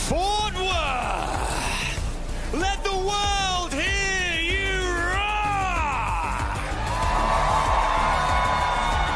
Fort Worth, let the world hear you roar!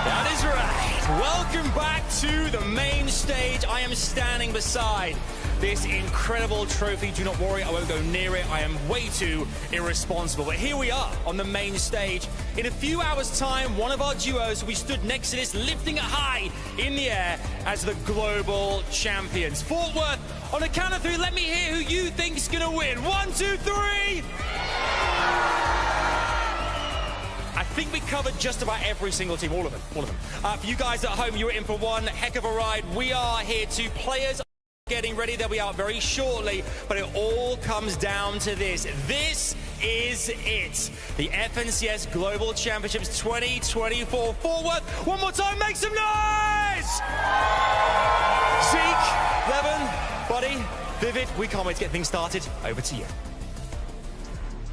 That is right. Welcome back to the main stage. I am standing beside this incredible trophy. Do not worry, I won't go near it. I am way too irresponsible. But here we are on the main stage. In a few hours' time, one of our duos will be stood next to this, lifting it high in the air as the global champions. Fort Worth, on a count of three, let me hear who you think's gonna win. 1, 2, 3! I think we covered just about every single team, all of them. For you guys at home, you were in for one heck of a ride. We are here to players getting ready. They'll be out very shortly, but it all comes down to this. This is it. The FNCS Global Championships 2024. Fort Worth, one more time, make some noise! Zeke, Levin, Buddy, Vivid, we can't wait to get things started. Over to you.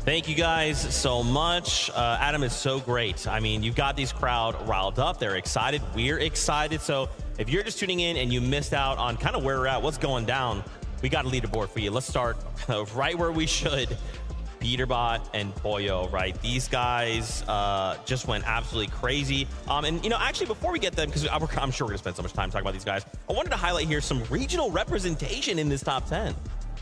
Thank you guys so much. Adam is so great. I mean, you've got these crowd riled up. They're excited. We're excited. So if you're just tuning in and you missed out on kind of where we're at, what's going down, we got a leaderboard for you. Let's start right where we should. Peterbot and Pollo, right? These guys just went absolutely crazy. And, you know, actually, before we get them, because I'm sure we're going to spend so much time talking about these guys, I wanted to highlight here some regional representation in this top 10.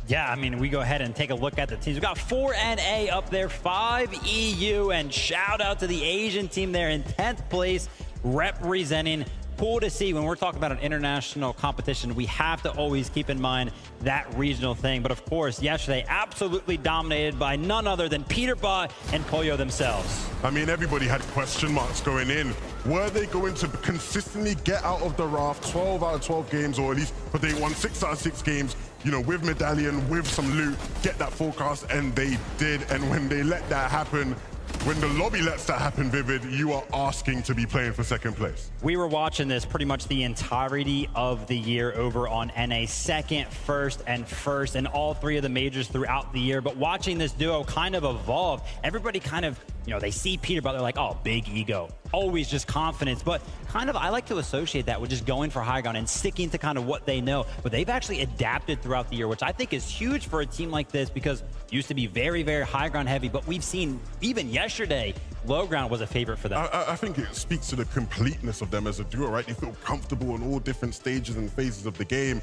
Yeah, I mean, we go ahead and take a look at the teams. We got 4NA up there, 5 EU, and shout out to the Asian team there in 10th place, representing. Cool to see when we're talking about an international competition, we have to always keep in mind that regional thing. But of course, yesterday, absolutely dominated by none other than Peterbot and Pollo themselves. I mean, everybody had question marks going in. Were they going to consistently get out of the raft 12 out of 12 games, or at least, but they won 6 out of 6 games, you know, with medallion, with some loot, get that forecast, and they did. And when they let that happen, when the lobby lets that happen, Vivid, you are asking to be playing for second place. We were watching this pretty much the entirety of the year over on NA, second, first, and all 3 of the majors throughout the year. But watching this duo kind of evolve, everybody kind of, you know, they see Peterbot, they're like, oh, big ego, always just confidence. But kind of, I like to associate that with just going for high ground and sticking to kind of what they know. But they've actually adapted throughout the year, which I think is huge for a team like this, because it used to be very, very high ground heavy. But we've seen even yesterday, low ground was a favorite for them. I think it speaks to the completeness of them as a duo, right? They feel comfortable in all different stages and phases of the game.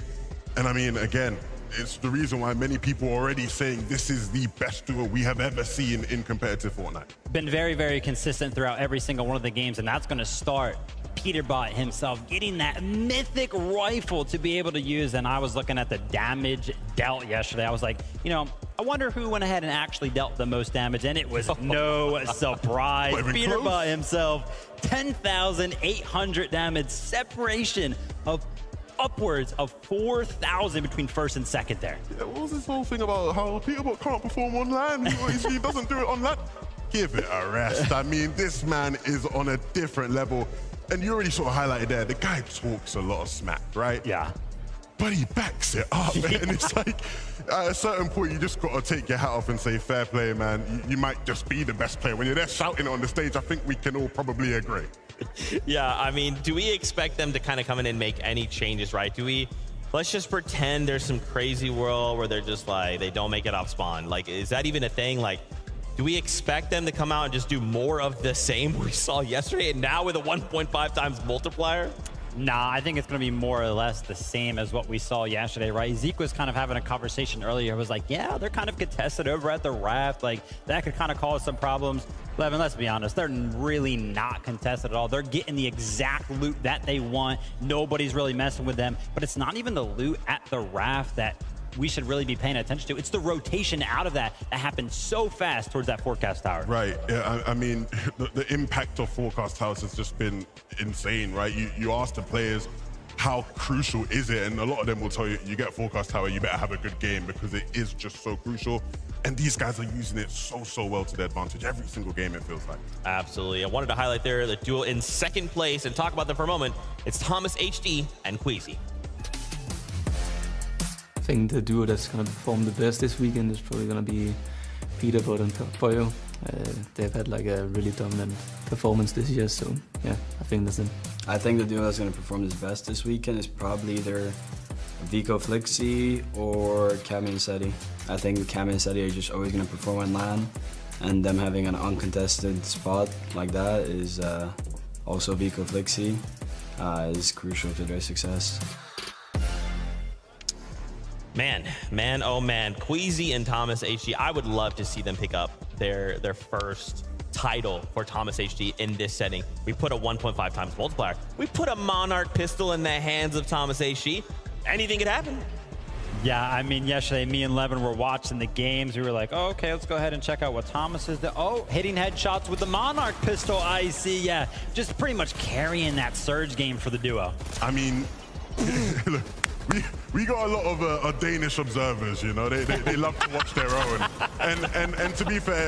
And I mean, again, it's the reason why many people are already saying this is the best duo we have ever seen in competitive Fortnite. Been very, very consistent throughout every single one of the games, and that's going to start Peterbot himself getting that mythic rifle to be able to use. And I was looking at the damage dealt yesterday. I was like, you know, I wonder who went ahead and actually dealt the most damage, and it was no surprise. Peterbot himself, 10,800 damage, separation of upwards of 4,000 between first and second there. Yeah, what was this whole thing about how Peterbot can't perform on land? He doesn't do it on land. Give it a rest. I mean, this man is on a different level. And you already sort of highlighted there, the guy talks a lot of smack, right? Yeah. But he backs it up. Yeah. And it's like, at a certain point, you just got to take your hat off and say, fair play, man. You might just be the best player. When you're there shouting it on the stage, I think we can all probably agree. Yeah, I mean, do we expect them to kind of come in and make any changes, right? Let's just pretend there's some crazy world where they're just like, they don't make it off spawn. Like, is that even a thing? Like, do we expect them to come out and just do more of the same we saw yesterday and now with a 1.5 times multiplier? Nah, I think it's going to be more or less the same as what we saw yesterday, right? Zeke was kind of having a conversation earlier. It was like, yeah, they're kind of contested over at the raft. Like, that could kind of cause some problems. Levin, let's be honest, they're really not contested at all. They're getting the exact loot that they want. Nobody's really messing with them. But it's not even the loot at the raft that we should really be paying attention to. It's the rotation out of that happens so fast towards that forecast tower. Right. Yeah, I mean, the impact of forecast towers has just been insane, right? You ask the players, how crucial is it? And a lot of them will tell you, you get forecast tower, you better have a good game because it is just so crucial. And these guys are using it so well to their advantage every single game, it feels like. Absolutely. I wanted to highlight there the duo in second place and talk about them for a moment. It's Thomas HD and Queasy. I think the duo that's going to perform the best this weekend is probably going to be Peterbot and Pollo. They've had like a really dominant performance this year, so yeah, I think that's it. I think the duo that's going to perform the best this weekend is probably either Vico Flixie or Cami and Seti. I think Cami and Seti are just always going to perform on LAN, and them having an uncontested spot like that is also Vico Flixie is crucial to their success. Man, oh man, Queasy and Thomas HD. I would love to see them pick up their first title for Thomas HD in this setting. We put a 1.5 times multiplier. We put a Monarch pistol in the hands of Thomas HD. Anything could happen. Yeah, I mean, yesterday, me and Levin were watching the games. We were like, oh, okay, let's go ahead and check out what Thomas is doing. Oh, hitting headshots with the Monarch pistol, I see. Yeah, just pretty much carrying that Surge game for the duo. I mean, look, we got a lot of Danish observers, you know. They love to watch their own. And to be fair,